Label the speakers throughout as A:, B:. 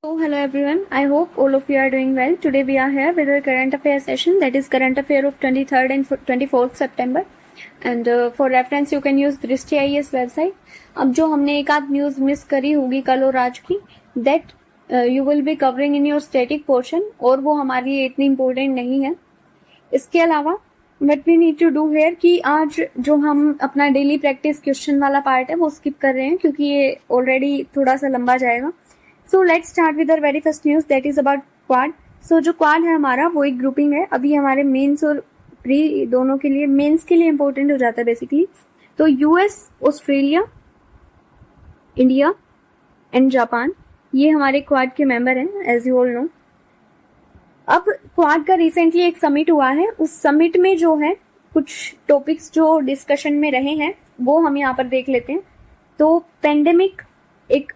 A: So, hello everyone. I hope all of you are doing well. Today we are here with a current affairs session, that is current affair of 23rd and 24th September. And for reference you can use दृष्टि IAS website. अब जो हमने एक आध news miss करी होगी कल और आज की, that you will be covering in your static portion, और वो हमारे लिए इतनी इम्पोर्टेंट नहीं है. इसके अलावा what we need to do here कि आज जो हम अपना डेली प्रैक्टिस क्वेश्चन वाला पार्ट है वो स्किप कर रहे हैं क्योंकि ये ऑलरेडी थोड़ा सा लंबा जाएगा. So let's start with our very first news, that is about Quad. So जो क्वाड है हमारा वो एक ग्रुपिंग है. अभी हमारे मेंस और प्री दोनों के लिए, मेंस के लिए इंपॉर्टेंट हो जाता है बेसिकली. तो US, Australia, India and Japan, ये हमारे क्वाड के मेंबर हैं एज यू ऑल नो. अब क्वाड का रिसेंटली एक समिट हुआ है. उस समिट में जो है कुछ टॉपिक्स जो डिस्कशन में रहे हैं वो हम यहाँ पर देख लेते हैं. तो पेंडेमिक एक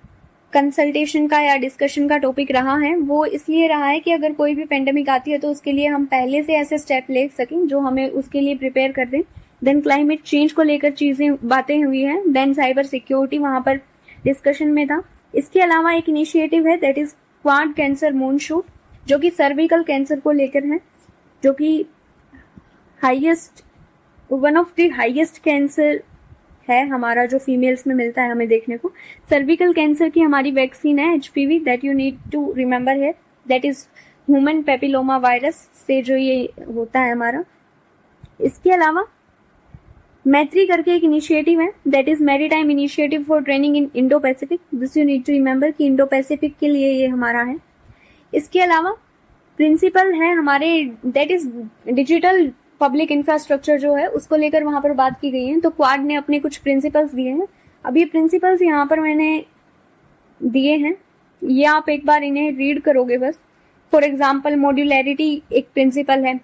A: कंसल्टेशन का या डिस्कशन का टॉपिक रहा है. वो इसलिए रहा है कि अगर कोई भी पेंडेमिक आती है तो उसके लिए हम पहले से ऐसे स्टेप ले सकें जो हमें उसके लिए प्रिपेयर कर दें. देन क्लाइमेट चेंज को लेकर बातें हुई हैं. देन साइबर सिक्योरिटी वहां पर डिस्कशन में था. इसके अलावा एक इनिशिएटिव है that is quad cancer moon shoot, जो कि सर्विकल कैंसर को लेकर है, जो कि one of the highest cancer है हमारा जो फीमेल्स में मिलता है हमें देखने को. सर्विकल कैंसर की हमारी वैक्सीन है HPV, that you need to remember है, that is human papilloma virus से जो ये होता है हमारा. इसके अलावा मैत्री करके एक इनिशिएटिव है that is maritime initiative for training in Indo Pacific. This you need to remember कि इंडो पैसिफिक के लिए ये हमारा है. इसके अलावा प्रिंसिपल है हमारे that is digital public infrastructure जो है उसको लेकर वहां पर बात की गई है. तो क्वाड ने अपने कुछ प्रिंसिपल्स दिए हैं. अब ये प्रिंसिपल्स यहाँ पर मैंने दिए हैं, ये आप एक बार इन्हें रीड करोगे बस. फॉर एग्जाम्पल मॉड्यूलैरिटी एक प्रिंसिपल है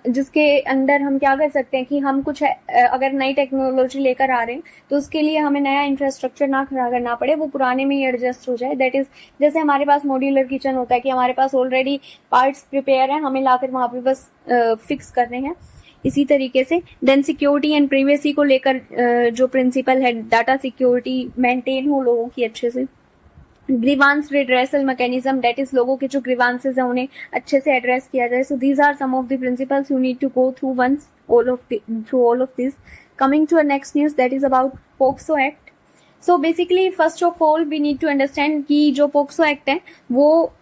A: जिसके अंदर हम क्या कर सकते हैं कि हम कुछ अगर नई टेक्नोलॉजी लेकर आ रहे हैं तो उसके लिए हमें नया इंफ्रास्ट्रक्चर ना खड़ा करना पड़े, वो पुराने में ही एडजस्ट हो जाए. दैट इज जैसे हमारे पास मॉड्यूलर किचन होता है कि हमारे पास ऑलरेडी पार्ट्स प्रिपेयर है, हमें लाकर वहां पे बस फिक्स करने हैं. इसी तरीके से देन सिक्योरिटी एंड प्रिवेसी को लेकर जो प्रिंसिपल है, डाटा सिक्योरिटी मेंटेन हो लोगों की अच्छे से. Grievance redressal mechanism, that is लोगों के जो ग्रीवांसेस है उन्हें अच्छे से एड्रेस किया जाए. So these are some of the principles you need to go through once through all of this. Coming to a next news that is about POCSO act. So basically first of all we need to understand कि जो POCSO act है वो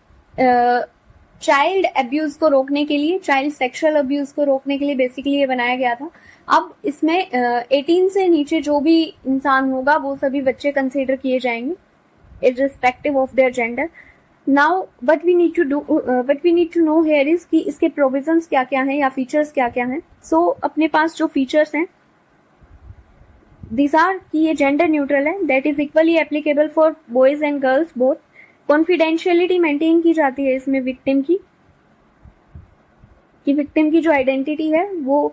A: child abuse को रोकने के लिए, child sexual abuse को रोकने के लिए बेसिकली ये बनाया गया था. अब इसमें 18 से नीचे जो भी इंसान होगा वो सभी बच्चे कंसीडर किए जाएंगे irrespective of their gender. Now what we need to know here is कि इसके provisions क्या क्या हैं या features क्या क्या हैं. So अपने पास जो features हैं these are कि ये gender neutral है, that is equally applicable for boys and girls both. Confidentiality maintain की जाती है इसमें victim की जो identity है वो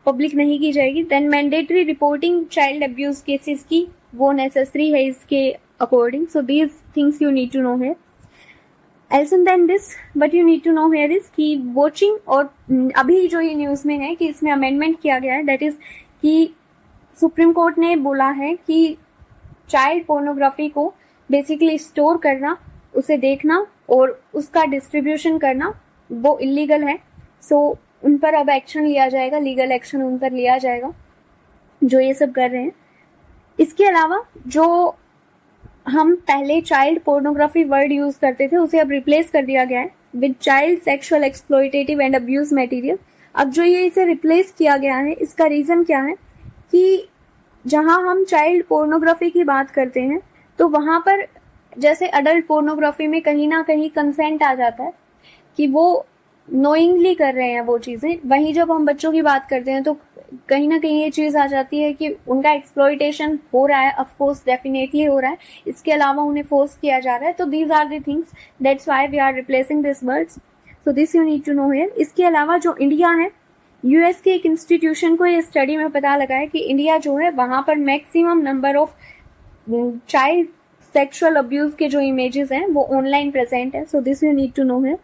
A: public नहीं की जाएगी. Then mandatory reporting child abuse cases की वो necessary है इसके according. So these things you need to know here. Else than this, what you need to know here is कि watching, और अभी जो ये न्यूज में है कि इसमें अमेंडमेंट किया गया है, that is कि सुप्रीम कोर्ट ने बोला है कि चाइल्ड पोर्नोग्राफी को बेसिकली स्टोर करना, उसे देखना और उसका डिस्ट्रीब्यूशन करना वो इलीगल है. सो उन पर अब एक्शन लिया जाएगा, लीगल एक्शन उन पर लिया जाएगा जो ये सब कर रहे हैं. इसके अलावा जो हम पहले चाइल्ड पोर्नोग्राफी वर्ड यूज करते थे उसे अब रिप्लेस कर दिया गया है with child sexual exploitative and abuse material. अब जो ये इसे रिप्लेस किया गया है इसका रीजन क्या है कि जहां हम चाइल्ड पोर्नोग्राफी की बात करते हैं तो वहां पर जैसे अडल्ट पोर्नोग्राफी में कहीं ना कहीं कंसेंट आ जाता है कि वो नोइंगली कर रहे हैं वो चीजें. वहीं जब हम बच्चों की बात करते हैं तो कहीं ना कहीं ये चीज आ जाती है कि उनका एक्सप्लॉयटेशन हो रहा है, ऑफ कोर्स डेफिनेटली हो रहा है, इसके अलावा उन्हें फोर्स किया जा रहा है. तो these are the things, that's why we are replacing this words. So this you need to know here. इसके अलावा जो इंडिया है, यूएस के एक इंस्टीट्यूशन को ये स्टडी में पता लगा है कि इंडिया जो है वहां पर maximum number of child sexual abuse के जो इमेजेस हैं वो ऑनलाइन प्रेजेंट है. So this you need to know here.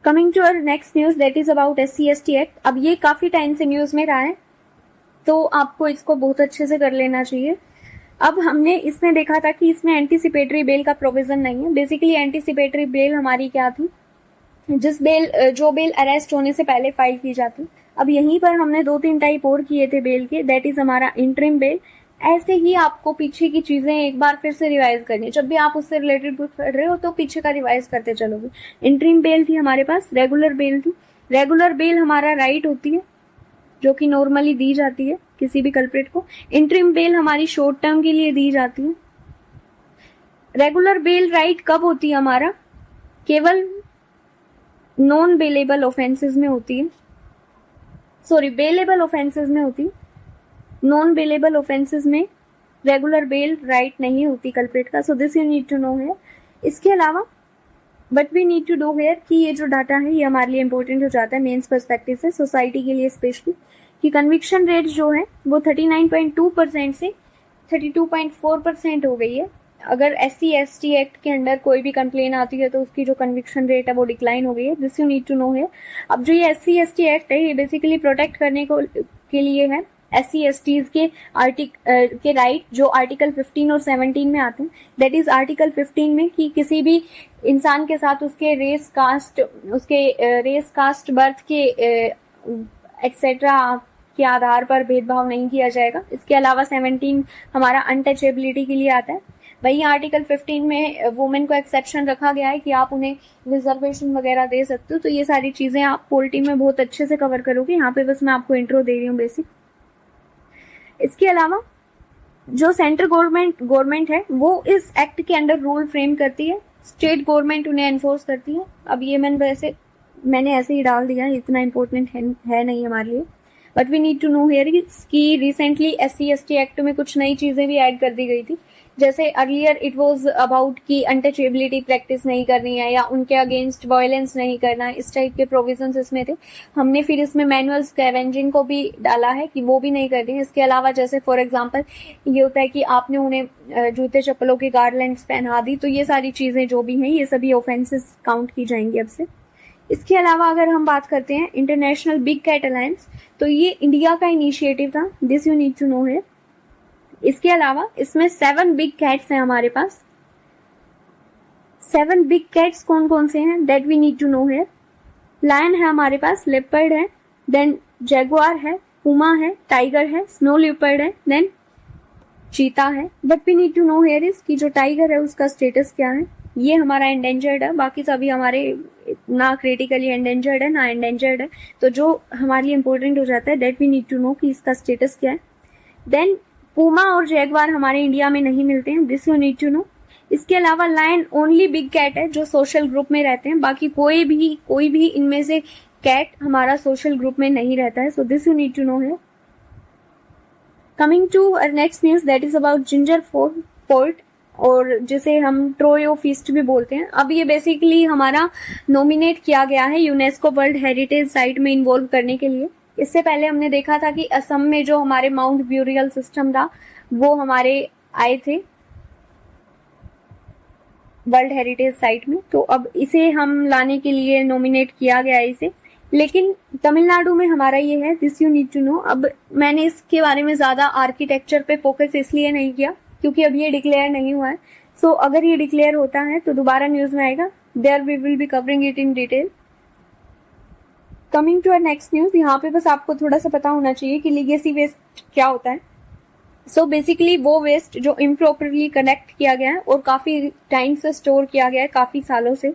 A: Coming to our next news that is about SC/ST act. अब ये काफी टाइम से न्यूज में रहा है तो आपको इसको बहुत अच्छे से कर लेना चाहिए. अब हमने इसमें देखा था कि इसमें एंटीसिपेटरी बेल का प्रोविजन नहीं है। बेसिकली एंटीसिपेटरी बेल हमारी क्या थी, जो बेल अरेस्ट होने से पहले फाइल की जाती। अब यहीं पर हमने 2-3 टाइप और किए थे बेल के, दैट इज हमारा इंटरिम बेल। ऐसे ही आपको पीछे की चीजें एक बार फिर से रिवाइज करनी है, जब भी आप उससे रिलेटेड बुक पढ़ रहे हो तो पीछे का रिवाइज करते चलोगे। इंटरिम बेल थी हमारे पास, रेगुलर बेल थी। रेगुलर बेल हमारा राइट होती है जो कि नॉर्मली दी जाती है किसी भी कल्प्रिट को। इंटरिम बेल हमारी शॉर्ट टर्म के लिए दी जाती है। रेगुलर बेल राइट कब होती है हमारा, केवल नॉन बेलेबल ऑफेंसेस में होती है, सॉरी बेलेबल ऑफेंसेस में होती है। नॉन बेलेबल ऑफेंसेस में रेगुलर बेल राइट नहीं होती कल्प्रिट का। So this you need to know here. इसके अलावा but we need to do here कि ये जो डाटा है ये हमारे लिए इंपॉर्टेंट हो जाता है मेंस पर्सपेक्टिव से, सोसाइटी के लिए स्पेशली, कि कन्विक्शन रेट जो है वो 39.2% से 32.4% हो गई है। अगर SC/ST एक्ट के अंडर कोई भी कंप्लेन आती है तो उसकी जो कन्विक्शन रेट है वो डिक्लाइन हो गई है। This you need to know है। अब जो ये SC/ST एक्ट है ये बेसिकली प्रोटेक्ट करने के लिए है SC/STs के राइट जो आर्टिकल 15 और 17 में आते हैं। दैट इज आर्टिकल 15 में कि किसी भी इंसान के साथ उसके रेस कास्ट बर्थ के एक्सेट्रा के आधार पर भेदभाव नहीं किया जाएगा। इसके अलावा 17 हमारा अनटचेबिलिटी के लिए आता है। वही आर्टिकल 15 में वुमेन को एक्सेप्शन रखा गया है कि आप उन्हें रिजर्वेशन वगैरह दे सकते हो। तो ये सारी चीजें आप पॉलिटी में बहुत अच्छे से कवर करोगे। यहाँ पे बस मैं आपको इंट्रो दे रही हूँ बेसिक। इसके अलावा जो सेंट्रल गवर्नमेंट है वो इस एक्ट के अंडर रूल फ्रेम करती है, स्टेट गवर्नमेंट उन्हें एनफोर्स करती है। अब ये मैंने ऐसे ही डाल दिया, इतना इम्पोर्टेंट है नहीं हमारे लिए, but we need to know here कि रिसेंटली SC/ST एक्ट में कुछ नई चीजें भी ऐड कर दी गई थी। जैसे अर्लियर इट वाज अबाउट कि अनटचेबिलिटी प्रैक्टिस नहीं करनी है या उनके अगेंस्ट वायलेंस नहीं करना है, इस टाइप के प्रोविजंस इसमें थे। हमने फिर इसमें मैनुअल स्कैवेंजिंग को भी डाला है कि वो भी नहीं करनी है। इसके अलावा जैसे फॉर एग्जांपल ये होता है कि आपने उन्हें जूते चप्पलों की गारलैंड्स पहना दी, तो ये सारी चीजें जो भी हैं ये सभी ऑफेंसेस काउंट की जाएंगी अब से। इसके अलावा अगर हम बात करते हैं इंटरनेशनल बिग कैट अलायंस, तो ये इंडिया का इनिशिएटिव था। This you need to know है। इसके अलावा इसमें 7 बिग कैट्स हैं हमारे पास। 7 बिग कैट्स कौन कौन से हैं that we need to know है। लायन है हमारे पास, लेपर्ड है, देन जैगुआर है, पुमा है, टाइगर है, स्नो लेपर्ड है, देन चीता है। But we need to know here is कि जो टाइगर है उसका स्टेटस क्या है। ये हमारा एंडेंजर्ड है, बाकी सभी हमारे ना क्रिटिकली एंडेंजर्ड है ना एंडेंजर्ड है। तो जो हमारे लिए इंपॉर्टेंट हो जाता है that we need to know कि इसका स्टेटस क्या है। देन पुमा और जैगवार हमारे इंडिया में नहीं मिलते हैं, this you need to know. इसके अलावा लायन ओनली बिग कैट है जो सोशल ग्रुप में रहते हैं, बाकी कोई भी इनमें से कैट हमारा सोशल ग्रुप में नहीं रहता है। So this you need to know है। Coming to next news that is about Ginger Fort, और जिसे हम ट्रोयो फीस्ट भी बोलते हैं। अब ये बेसिकली हमारा नॉमिनेट किया गया है यूनेस्को वर्ल्ड हेरिटेज साइट में इन्वॉल्व करने के लिए। इससे पहले हमने देखा था कि असम में जो हमारे माउंट ब्यूरियल सिस्टम था वो हमारे आए थे वर्ल्ड हेरिटेज साइट में, तो अब इसे हम लाने के लिए नॉमिनेट किया गया है इसे। लेकिन तमिलनाडु में हमारा ये है, this you need to know. अब मैंने इसके बारे में ज्यादा आर्किटेक्चर पे फोकस इसलिए नहीं किया क्योंकि अब ये डिक्लेयर नहीं हुआ है। सो अगर ये डिक्लेयर होता है तो दोबारा न्यूज में आएगा, there we will be covering it in detail. Coming to our next news, यहाँ पे बस आपको थोड़ा सा पता होना चाहिए कि लीगेसी वेस्ट क्या होता है। सो बेसिकली वो वेस्ट जो इम्प्रॉपरली कनेक्ट किया गया है और काफी टाइम से स्टोर किया गया है, काफी सालों से।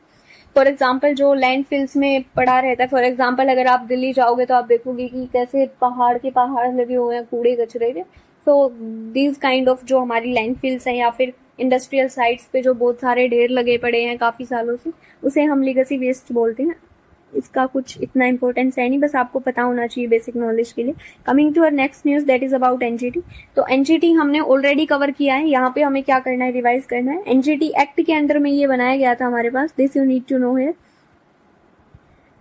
A: फॉर एग्जाम्पल जो लैंडफिल्स में पड़ा रहता है, फॉर एग्जाम्पल अगर आप दिल्ली जाओगे तो आप देखोगे कि कैसे पहाड़ के पहाड़ लगे हुए हैं कूड़े कचरे के। सो दीज काइंड ऑफ जो हमारी लैंडफिल्स हैं या फिर इंडस्ट्रियल साइट्स पे जो बहुत सारे ढेर लगे पड़े हैं काफी सालों से, उसे हम लीगेसी वेस्ट बोलते हैं। इसका कुछ इतना इंपॉर्टेंस है नहीं, बस आपको पता होना चाहिए बेसिक नॉलेज के लिए। Coming to our next news that is about NGT. तो एनजीटी हमने ऑलरेडी कवर किया है, यहाँ पे हमें क्या करना है, रिवाइज करना है। एनजीटी एक्ट के अंडर में ये बनाया गया था हमारे पास, this you need to know here.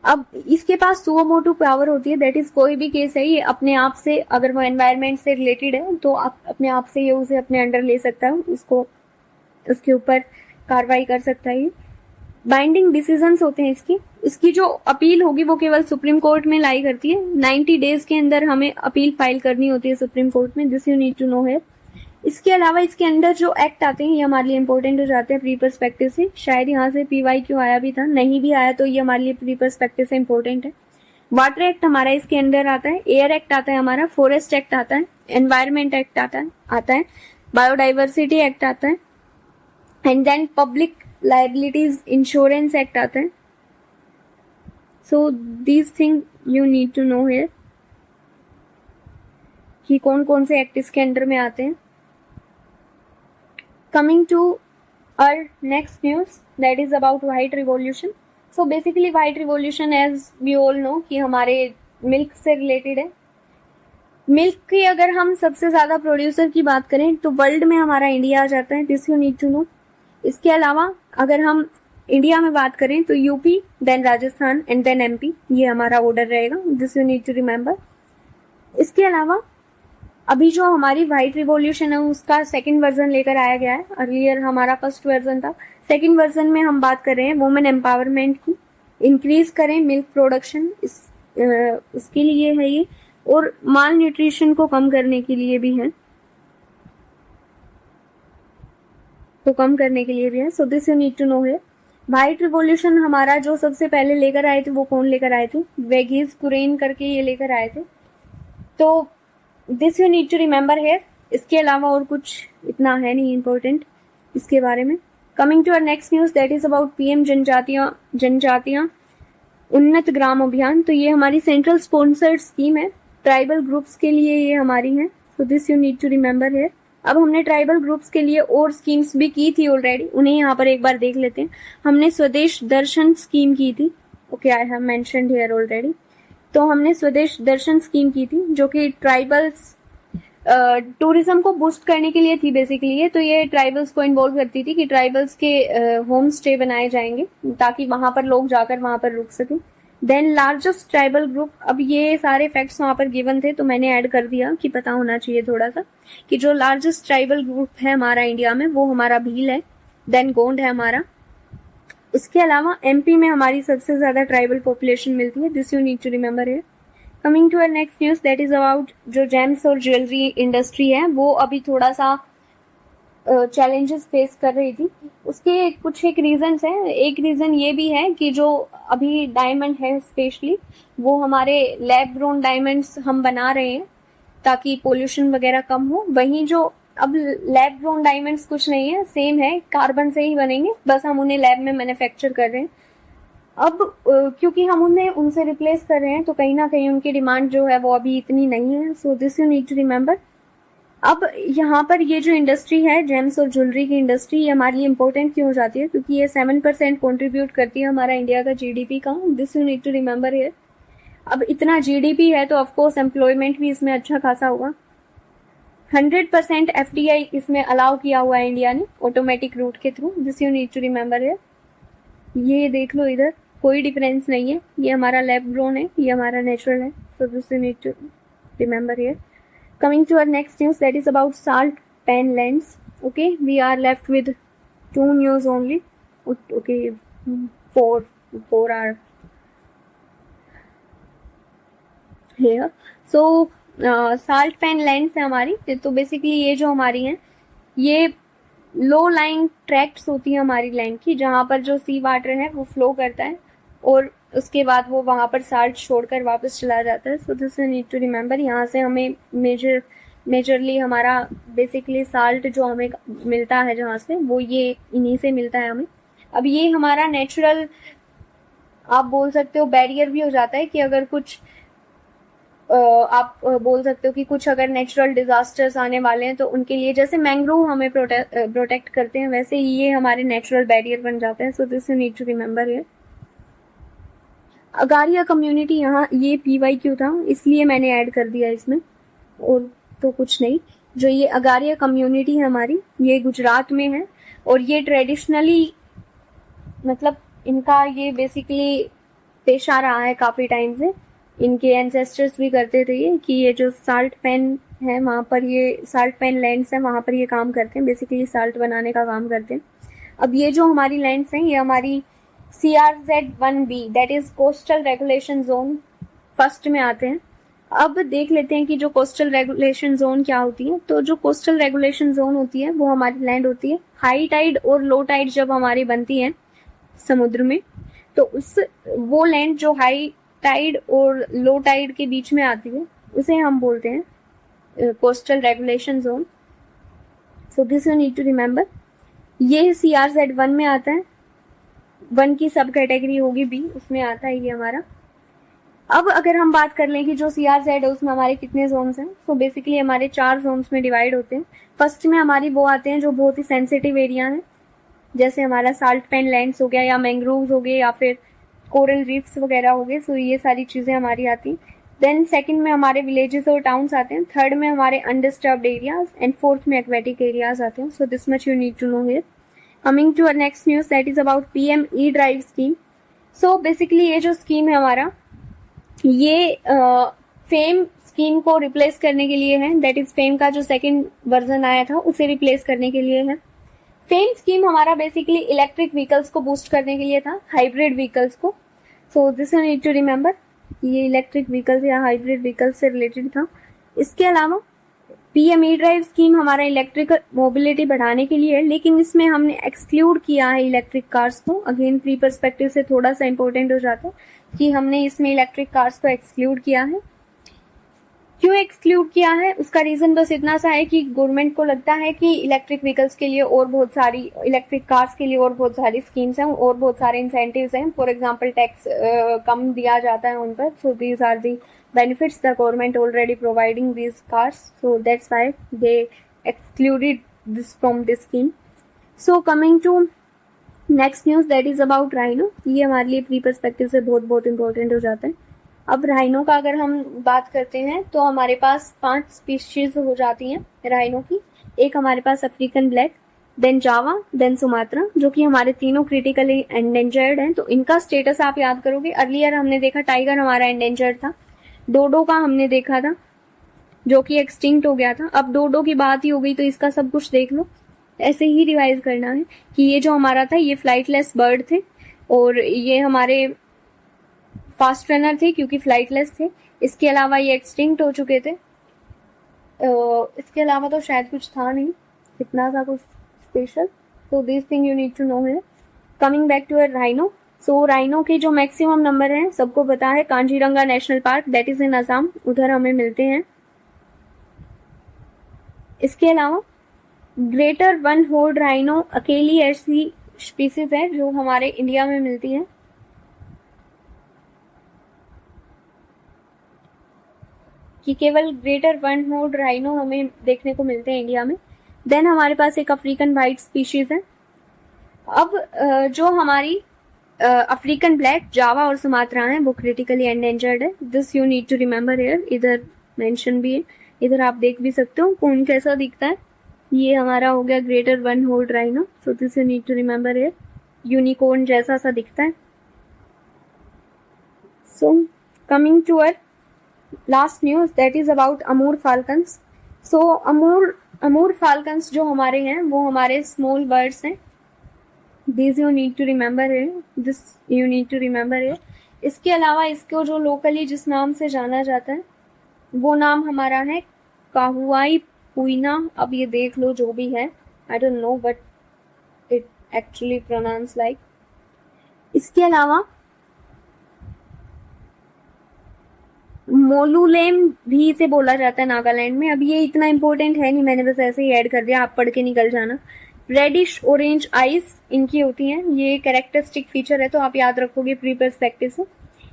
A: अब इसके पास सुओ मोटो पावर होती है, दैट इज कोई भी केस है ये अपने आप से, अगर वो एनवायरमेंट से रिलेटेड है तो आप अपने आप से ये उसे अपने अंडर ले सकता है, उसको उसके ऊपर कार्रवाई कर सकता है। ये बाइंडिंग डिसीजंस होते हैं इसकी जो अपील होगी वो केवल सुप्रीम कोर्ट में लाई करती है। 90 डेज के अंदर हमें अपील फाइल करनी होती है सुप्रीम कोर्ट में, this you need to know है। इसके अलावा इसके अंदर जो एक्ट आते हैं ये हमारे लिए इंपॉर्टेंट हो जाते हैं प्री पर्सपेक्टिव से। शायद यहाँ से PYQ आया भी था, नहीं भी आया तो ये हमारे लिए प्री पर्सपेक्टिव से इंपॉर्टेंट है। वाटर एक्ट हमारा इसके अंदर आता है, एयर एक्ट आता है हमारा, फॉरेस्ट एक्ट आता है, एनवायरमेंट एक्ट आता है, बायोडाइवर्सिटी एक्ट आता है, and then public liabilities insurance act आता है। So these thing you need to know here कि कौन कौन से एक्ट इसके अंडर में आते हैं। Coming to our next news that is about white revolution. So basically white revolution as we all know कि हमारे मिल्क से रिलेटेड है। मिल्क की अगर हम सबसे ज्यादा प्रोड्यूसर की बात करें तो वर्ल्ड में हमारा इंडिया आ जाता है, this you need to know. इसके अलावा अगर हम इंडिया में बात करें तो UP, then Rajasthan and then MP, ये हमारा ऑर्डर रहेगा, this you need to remember. इसके अलावा अभी जो हमारी व्हाइट रिवॉल्यूशन है उसका सेकंड वर्जन लेकर आया गया है। अर्लियर हमारा फर्स्ट वर्जन था, सेकंड वर्जन में हम बात कर रहे हैं वुमेन एम्पावरमेंट की, इंक्रीज करें मिल्क प्रोडक्शन, इसके लिए है ये, और माल न्यूट्रिशन को कम करने के लिए भी है, तो कम करने के लिए भी है। So this you need to know है। व्हाइट रिवॉल्यूशन हमारा जो सबसे पहले लेकर आए थे वो कौन लेकर आए थे? वेगीज कुरेन करके ये लेकर आए थे, तो this you need to remember है। इसके अलावा और कुछ इतना है नहीं इम्पोर्टेंट इसके बारे में। Coming to our next news that is about PM जनजातियां उन्नत ग्राम अभियान। तो ये हमारी सेंट्रल स्पॉन्सर्ड स्कीम है, ट्राइबल ग्रुप्स के लिए ये हमारी है, so this you need to remember है। अब हमने ट्राइबल ग्रुप्स के लिए और स्कीम्स भी की थी ऑलरेडी, उन्हें यहाँ पर एक बार देख लेते हैं। हमने स्वदेश दर्शन स्कीम की थी, okay I have mentioned here already. तो हमने स्वदेश दर्शन स्कीम की थी जो कि ट्राइबल्स टूरिज्म को बूस्ट करने के लिए थी बेसिकली ये। तो ये ट्राइबल्स को इन्वॉल्व करती थी कि ट्राइबल्स के होम स्टे बनाए जाएंगे ताकि वहां पर लोग जाकर वहां पर रुक सकें। देन लार्जेस्ट ट्राइबल ग्रुप, अब ये सारे फैक्ट्स वहां पर गिवन थे तो मैंने ऐड कर दिया कि पता होना चाहिए थोड़ा सा कि जो लार्जेस्ट ट्राइबल ग्रुप है हमारा इंडिया में वो हमारा भील है, देन गोंड है हमारा। इसके अलावा MP में हमारी सबसे ज्यादा ट्राइबल पॉपुलेशन मिलती है, this you need to remember है। Coming to our next news that is about जो जेम्स और ज्वेलरी इंडस्ट्री है वो अभी थोड़ा सा चैलेंजेस फेस कर रही थी। उसके कुछ एक रीजंस हैं। एक रीजन ये भी है कि जो अभी डायमंड है स्पेशली वो हमारे लैब ग्रोन डायमंड्स हम बना रहे हैं ताकि पोल्यूशन वगैरह कम हो। वहीं जो अब लैब ग्रोन डायमंड्स कुछ नहीं है, सेम है, कार्बन से ही बनेंगे, बस हम उन्हें लैब में मैन्युफैक्चर कर रहे हैं। अब क्योंकि हम उन्हें उनसे रिप्लेस कर रहे हैं तो कहीं ना कहीं उनकी डिमांड जो है वो अभी इतनी नहीं है, so this you need to remember. अब यहाँ पर ये जो इंडस्ट्री है जेम्स और ज्वेलरी की इंडस्ट्री, ये हमारे लिए इंपॉर्टेंट क्यों हो जाती है? क्योंकि ये 7% कॉन्ट्रीब्यूट करती है हमारा इंडिया का GDP का, this you need to remember here. अब इतना GDP है तो ऑफकोर्स एम्प्लॉयमेंट भी इसमें अच्छा खासा होगा। 100% FDI इसमें अलाउ किया हुआ है इंडिया ने ऑटोमेटिक रूट के through, this you need to remember here. ये देख लो, इधर कोई डिफरेंस नहीं है, ये हमारा लैब ग्रोन है, ये हमारा नेचुरल है, so this you need to remember here. Coming to our next news that is about salt pan lands. Okay, we are left with 2 news only. Okay, four are here. So salt pan lands है हमारी। तो basically ये जो हमारी हैं ये low lying tracts होती है हमारी लैंड की, जहाँ पर जो सी वाटर है वो फ्लो करता है और उसके बाद वो वहां पर साल्ट छोड़कर वापस चला जाता है, so this you need to remember. यहाँ से हमें मेजरली हमारा बेसिकली साल्ट जो हमें मिलता है जहाँ से वो ये इन्हीं से मिलता है हमें। अब ये हमारा नेचुरल आप बोल सकते हो बैरियर भी हो जाता है कि अगर कुछ आप बोल सकते हो कि कुछ अगर नेचुरल डिजास्टर्स आने वाले हैं तो उनके लिए, जैसे मैंग्रोव हमें प्रोटेक्ट करते हैं वैसे ही ये हमारे नेचुरल बैरियर बन जाते हैं, so this you need to remember here. Agariya community, यहाँ ये PYQ था इसलिए मैंने ऐड कर दिया इसमें, और तो कुछ नहीं। जो ये अगारिया कम्युनिटी है हमारी ये गुजरात में है और ये ट्रेडिशनली मतलब इनका ये बेसिकली पेशा रहा है काफी टाइम से, इनके एंसेस्टर्स भी करते थे ये कि ये जो साल्ट पैन है वहाँ पर, ये साल्ट पैन लैंड्स है वहाँ पर ये काम करते हैं, बेसिकली साल्ट बनाने का काम करते हैं। अब ये जो हमारी लैंड्स हैं ये हमारी CRZ 1B that is coastal regulation zone first में आते हैं। अब देख लेते हैं कि जो कोस्टल रेगुलेशन जोन क्या होती है। तो जो कोस्टल रेगुलेशन जोन होती है वो हमारी लैंड होती है। हाई टाइड और लो टाइड जब हमारी बनती है समुद्र में, तो उस वो लैंड जो हाई टाइड और लो टाइड के बीच में आती है उसे हम बोलते हैं coastal regulation zone. So this you need to remember. ये CRZ1 में आता है, 1 की सब कैटेगरी होगी B, उसमें आता है ये हमारा। अब अगर हम बात कर लें कि जो CRZ है उसमें हमारे कितने जोन्स हैं, तो बेसिकली हमारे 4 जोन्स में डिवाइड होते हैं। फर्स्ट में हमारी वो आते हैं जो बहुत ही सेंसिटिव एरिया है, जैसे हमारा साल्ट पैन लैंड्स हो गया या मैंग्रोव्स हो गए या फिर कोरल रीफ्स वगैरह हो गए। सो ये सारी चीजें हमारी आती हैं। देन सेकंड में हमारे विलेजेस और टाउन्स आते हैं। थर्ड में हमारे अनडिस्टर्ब्ड एरियाज एंड फोर्थ में एक्वेटिक एरियाज आते हैं। So this much you need to know here. Coming to our next news that is about PM E-Drive scheme. सो बेसिकली ये जो स्कीम है हमारा, ये फेम स्कीम को रिप्लेस करने के लिए है। दैट इज फेम का जो सेकंड वर्जन आया था उसे रिप्लेस करने के लिए है। फेम स्कीम हमारा बेसिकली इलेक्ट्रिक व्हीकल्स को बूस्ट करने के लिए था, हाइब्रिड व्हीकल्स को। So this you need to remember, ये इलेक्ट्रिक व्हीकल्स या हाइब्रिड व्हीकल्स से रिलेटेड था। इसके अलावा PM E-Drive स्कीम हमारा इलेक्ट्रिक मोबिलिटी बढ़ाने के लिए है, लेकिन इसमें हमने एक्सक्लूड किया है इलेक्ट्रिक कार्स को। अगेन प्री पर्सपेक्टिव से थोड़ा सा इंपॉर्टेंट हो जाता है कि हमने इसमें इलेक्ट्रिक कार्स को एक्सक्लूड किया है। क्यों एक्सक्लूड किया है, उसका रीजन बस इतना सा है कि गवर्नमेंट को लगता है कि इलेक्ट्रिक व्हीकल्स के लिए और बहुत सारी, इलेक्ट्रिक कार्स के लिए और बहुत सारी स्कीम्स हैं और बहुत सारे इंसेंटिव्स हैं। फॉर एग्जांपल टैक्स कम दिया जाता है उन पर। So these are the benefits the government already providing these cars, so that's why they excluded this from this scheme. So coming to next news that is about rhino. ये हमारे लिए pre perspective से बहुत बहुत important हो जाता है। अब राइनो का अगर हम बात करते हैं तो हमारे पास 5 स्पीशीज हो जाती हैं राइनो की। एक हमारे पास अफ्रीकन ब्लैक, देन जावा, देन सुमात्रा, जो कि हमारे तीनों क्रिटिकली एंडेंजर्ड हैं। तो इनका स्टेटस आप याद करोगे, अर्लियर हमने देखा टाइगर हमारा एंडेंजर्ड था, डोडो का हमने देखा था जो कि एक्सटिंक्ट हो गया था। अब डोडो की बात ही हो गई तो इसका सब कुछ देख लो। ऐसे ही रिवाइज करना है कि ये जो हमारा था ये फ्लाइटलेस बर्ड थे और ये हमारे फास्ट रनर थे क्योंकि फ्लाइटलेस थे। इसके अलावा ये एक्सटिंक्ट हो चुके थे। इसके अलावा तो शायद कुछ था नहीं इतना सा कुछ special. So this thing you need to know है। Coming back to rhino. So rhino के जो मैक्सिमम नंबर हैं सबको पता है, Kaziranga national park that is in Assam, उधर हमें मिलते हैं। इसके अलावा ग्रेटर वन हॉर्न राइनो अकेली ऐसी स्पीसीज है जो हमारे इंडिया में मिलती है। कि केवल ग्रेटर वन हॉर्न राइनो हमें देखने को मिलते हैं इंडिया में। देन हमारे पास एक अफ्रीकन व्हाइट स्पीशीज है। अब जो हमारी अफ्रीकन ब्लैक, जावा और सुमात्रा है वो क्रिटिकली एंडेंजर्ड है। This you need to remember here. इधर मेंशन भी है, इधर आप देख भी सकते हो कौन कैसा दिखता है। ये हमारा हो गया greater one horn rhino. So this you need to remember here, unicorn जैसा सा दिखता है। So coming to our last news that is about Amur falcons. So Amur falcons जो हमारे हैं वो हमारे स्मॉल बर्ड्स हैं। This you need to remember है, this you need to remember है। इसके अलावा इसको जो लोकली जिस नाम से जाना जाता है वो नाम हमारा है काहुआई पुइना। अब ये देख लो जो भी है, I don't know but it actually pronounce like. इसके अलावा मोलूलेम भी इसे बोला जाता है नागालैंड में। अब ये इतना इंपॉर्टेंट है नहीं, मैंने बस ऐसे ही ऐड कर दिया, आप पढ़ के निकल जाना। रेडिश ऑरेंज आईज इनकी होती हैं, ये कैरेक्टरिस्टिक फीचर है तो आप याद रखोगे प्री पर्सपेक्टिव से।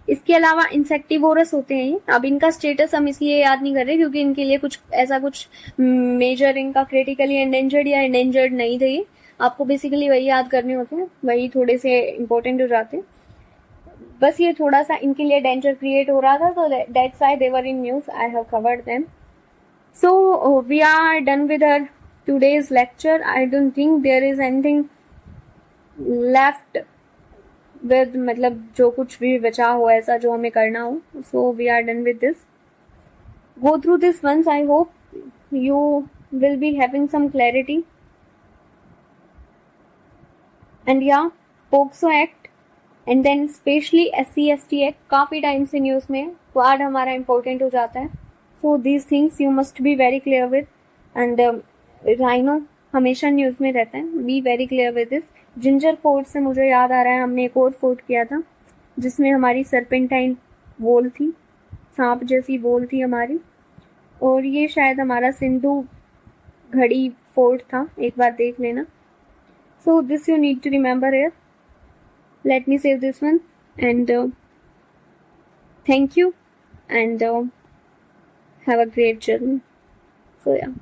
A: इसके अलावा इंसेक्टिवोरस होते हैं ये। अब इनका स्टेटस हम इसलिए याद नहीं कर रहे क्योंकि इनके लिए कुछ ऐसा कुछ मेजर इनका क्रिटिकली एंडेंजर्ड या एंडेंजर्ड नहीं थे ये। आपको बेसिकली वही याद करने होते हैं, वही थोड़े से इंपॉर्टेंट हो जाते हैं। बस ये थोड़ा सा इनके लिए डेंजर क्रिएट हो रहा था तो that's why they were in news. I have covered them. So we are done with our today's lecture. I don't think there is anything left with, मतलब जो कुछ भी बचा हो ऐसा जो हमें करना हो। So we are done with this. Go through this once. I hope you will be having some clarity. And yeah, POCSO Act and then specially SC/ST act काफ़ी टाइम से न्यूज़ में वर्ड हमारा इंपॉर्टेंट हो जाता है. So these things you must be very clear with. And rhino हमेशा news में रहता है, be very clear with this. Ginger fort से मुझे याद आ रहा है, हमने एक और फोर्ट किया था जिसमें हमारी सर्पेंटाइन वॉल थी, सांप जैसी वॉल थी हमारी. और ये शायद हमारा सिंधु घड़ी फोर्ट था, एक बार देख लेना. So this you need to remember here. Let me save this one. And thank you, and have a great journey. So yeah.